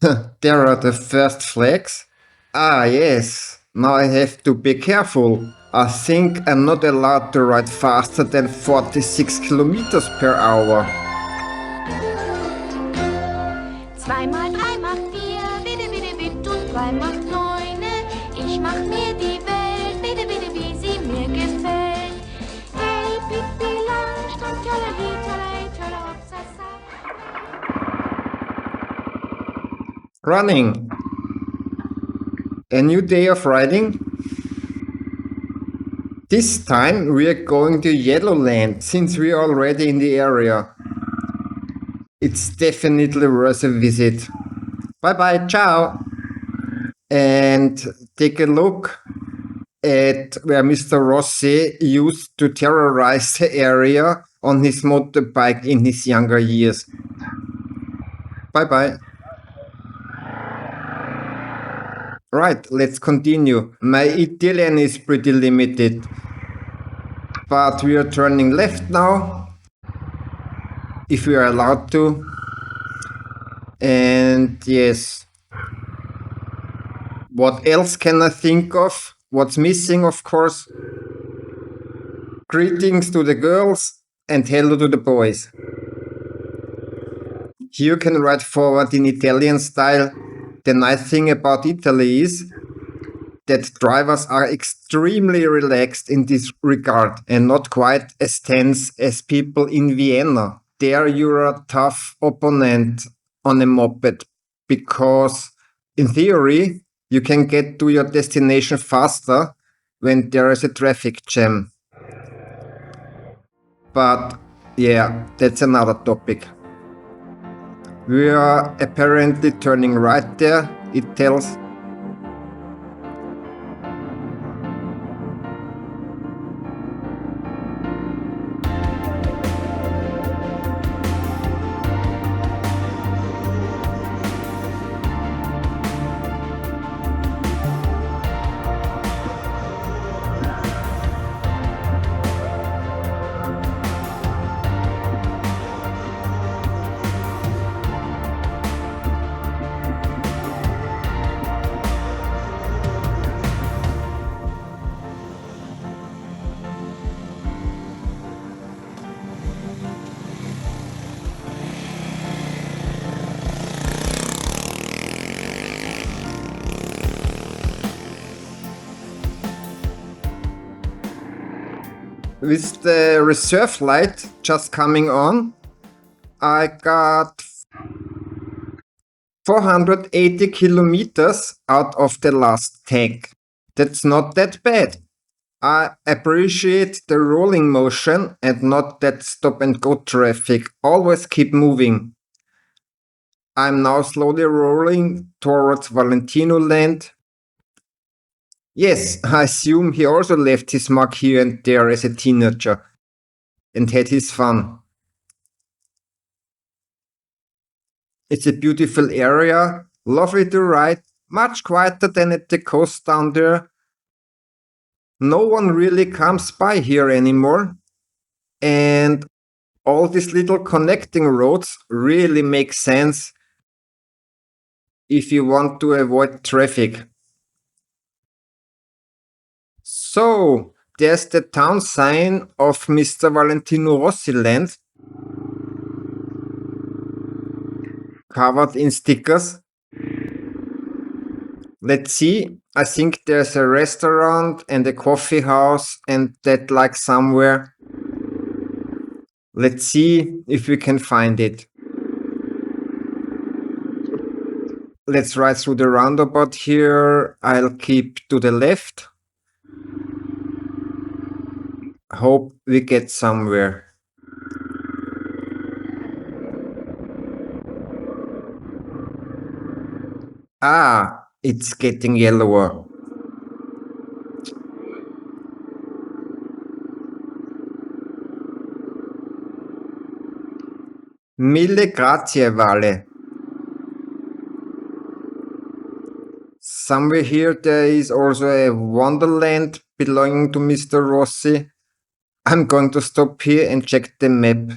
There are the first flags. Ah, yes. Now I have to be careful. I think I'm not allowed to ride faster than 46 kilometers per hour. 2 mal 3 macht 4, bitte, bitte, bitte, und 3 macht 9. Ich mach mir die Welt, bitte, bitte, wie sie mir gefällt. Hey, Pippi Langstrumpf, tschalali, tschalali, tschala, hopsasa. Running. A new day of riding. This time we are going to Yellowland since we are already in the area. It's definitely worth a visit. Bye bye, ciao. And take a look at where Mr. Rossi used to terrorize the area on his motorbike in his younger years. Bye bye. Right, let's continue. My Italian is pretty limited, but we are turning left now, if we are allowed to. And yes, what else can I think of? What's missing, of course? Greetings to the girls and hello to the boys. You can ride forward in Italian style. The nice thing about Italy is that drivers are extremely relaxed in this regard and not quite as tense as people in Vienna. There you're a tough opponent on a moped because, in theory, you can get to your destination faster when there is a traffic jam. But yeah, that's another topic. We are apparently turning right there, it tells. With the reserve light just coming on, I got 480 kilometers out of the last tank. That's not that bad. I appreciate the rolling motion and not that stop and go traffic. Always keep moving. I'm now slowly rolling towards Valentino land. Yes, I assume he also left his mark here and there as a teenager and had his fun. It's a beautiful area, lovely to ride, much quieter than at the coast down there. No one really comes by here anymore, and all these little connecting roads really make sense if you want to avoid traffic. So, there's the town sign of Mr. Valentino Rossi land, covered in stickers. Let's see, I think there's a restaurant and a coffee house and that like somewhere. Let's see if we can find it. Let's ride through the roundabout here. I'll keep to the left. Hope we get somewhere. Ah, it's getting yellower. Mille grazie, Vale. Somewhere here there is also a wonderland belonging to Mr. Rossi. I'm going to stop here and check the map.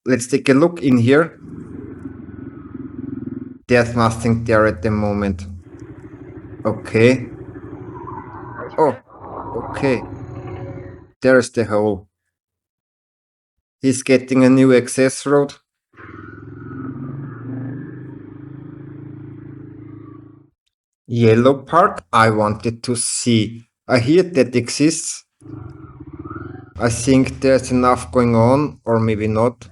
Let's take a look in here. There's nothing there at the moment. Okay. Oh, okay. There's the hole. He's getting a new access road. Yellow Park, I wanted to see. I hear that exists. I think there's enough going on, or maybe not.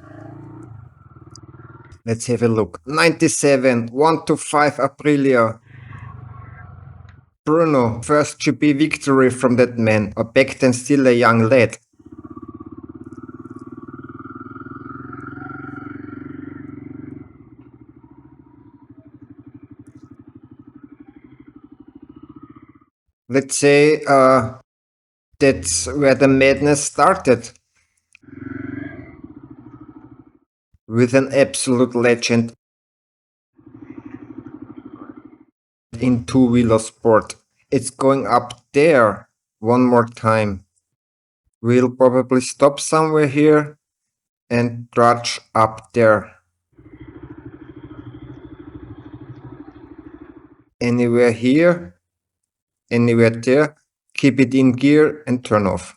Let's have a look. 97, 1 to 5 Aprilia. Bruno, first GP victory from that man, or back then still a young lad. Let's say that's where the madness started. With an absolute legend in two-wheeler sport. It's going up there one more time. We'll probably stop somewhere here and trudge up there. Anywhere here, anywhere there, keep it in gear and turn off.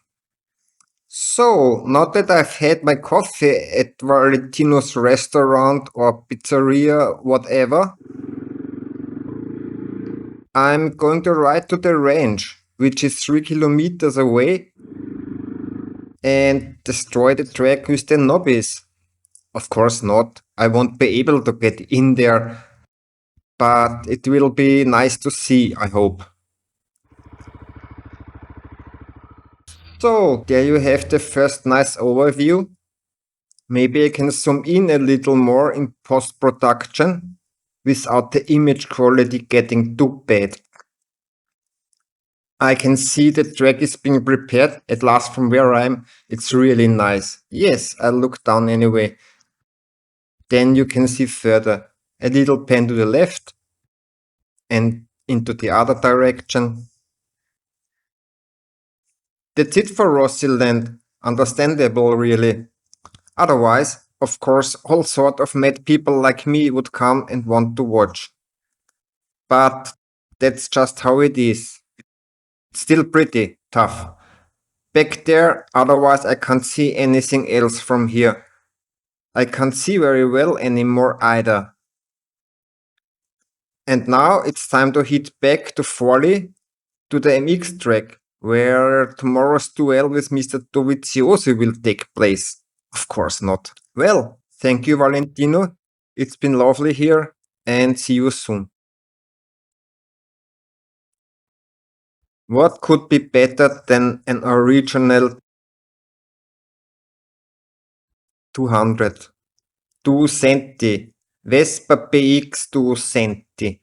So, now that I've had my coffee at Valentino's restaurant or pizzeria, whatever, I'm going to ride to the range, which is 3 kilometers away, and destroy the track with the nobbies. Of course not. I won't be able to get in there, but it will be nice to see, I hope. So, there you have the first nice overview. Maybe I can zoom in a little more in post-production without the image quality getting too bad. I can see the track is being prepared at last from where I am. It's really nice. Yes, I'll look down anyway. Then you can see further. A little pan to the left and into the other direction. That's it for Rossi Land. Understandable, really. Otherwise, of course, all sort of mad people like me would come and want to watch. But that's just how it is. It's still pretty tough. Back there, otherwise I can't see anything else from here. I can't see very well anymore either. And now it's time to hit back to Forli, to the MX track, where tomorrow's duel with Mr. Dovizioso will take place. Of course not. Well, thank you, Valentino. It's been lovely here, and see you soon. What could be better than an original 200? 2 centi. Vespa PX 2 centi.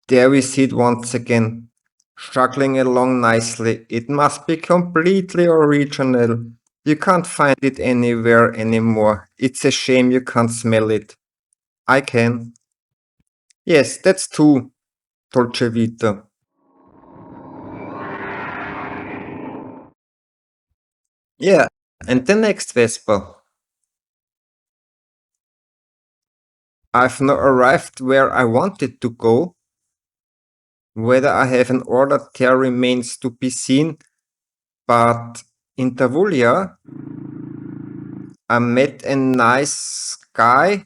There we see it once again, struggling along nicely. It must be completely original. You can't find it anywhere anymore. It's a shame you can't smell it. I can. Yes, that's 2, Dolce Vita. Yeah, and the next Vespa. I've now arrived where I wanted to go. Whether I have an order there remains to be seen, but in Tavulia, I met a nice guy,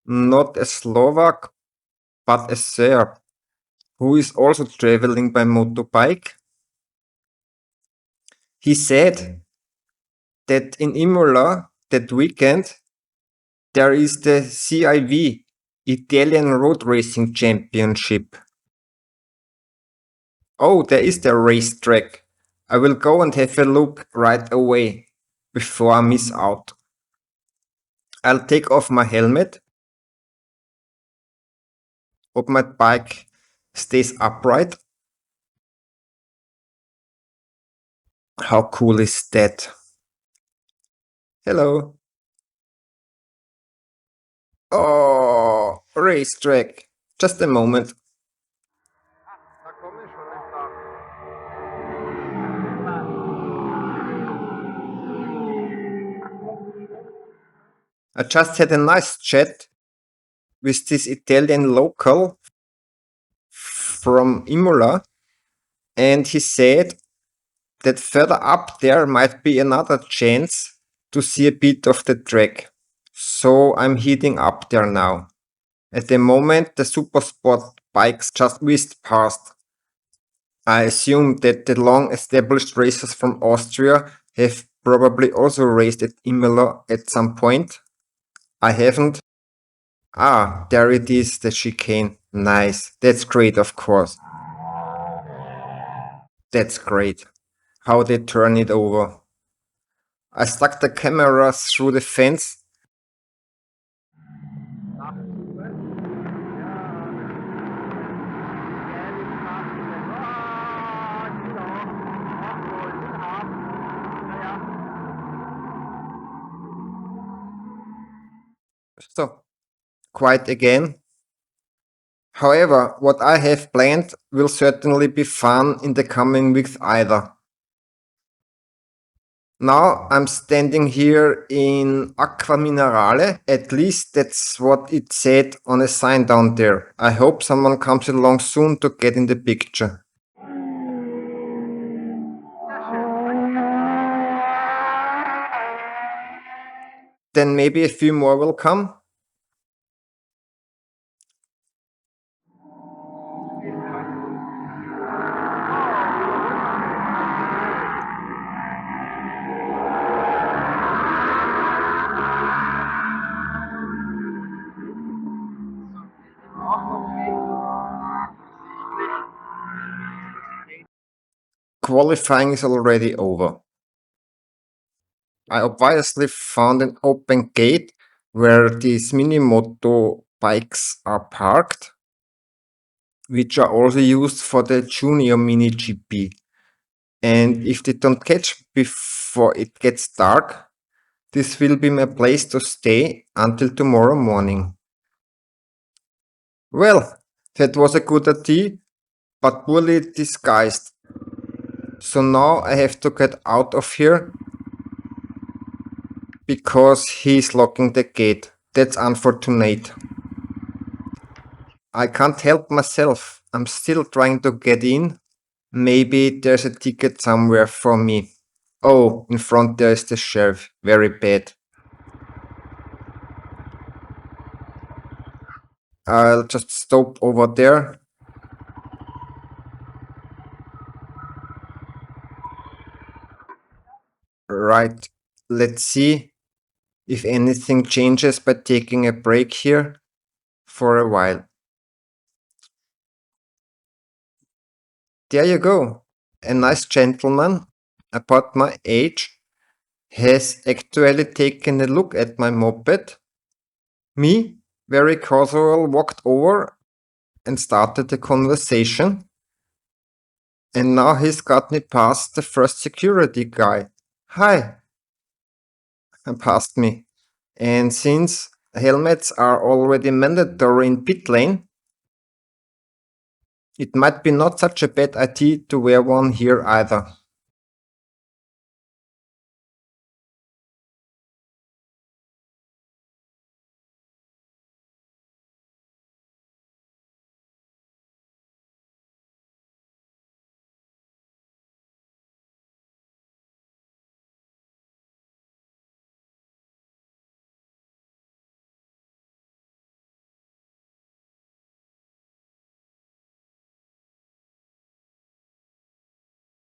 not a Slovak, but a Serb, who is also traveling by motorbike. He said that in Imola that weekend there is the CIV, Italian Road Racing Championship. Oh, there is the racetrack. I will go and have a look right away before I miss out. I'll take off my helmet. Hope my bike stays upright. How cool is that? Hello. Oh, racetrack. Just a moment. I just had a nice chat with this Italian local from Imola, and he said that further up there might be another chance to see a bit of the track. So I'm heading up there now. At the moment, the super sport bikes just whizzed past. I assume that the long established racers from Austria have probably also raced at Imola at some point. I haven't. Ah, there it is, the chicane. Nice. That's great, of course. That's great. How they turn it over. I stuck the camera through the fence. So, quiet again. However, what I have planned will certainly be fun in the coming weeks either. Now I'm standing here in Aqua Minerale. At least that's what it said on a sign down there. I hope someone comes along soon to get in the picture. Then maybe a few more will come. Qualifying is already over. I obviously found an open gate where these mini moto bikes are parked, which are also used for the junior mini GP. And if they don't catch before it gets dark, this will be my place to stay until tomorrow morning. Well, that was a good idea, but poorly disguised. So now I have to get out of here because he's locking the gate. That's unfortunate. I can't help myself. I'm still trying to get in. Maybe there's a ticket somewhere for me. Oh, in front there is the sheriff. Very bad. I'll just stop over there. Right. Let's see if anything changes by taking a break here for a while. There you go. A nice gentleman about my age has actually taken a look at my moped. Me, very casual, walked over and started a conversation. And now he's got me past the first security guy. Hi, and past me. And since helmets are already mandatory in pit lane, it might be not such a bad idea to wear one here either.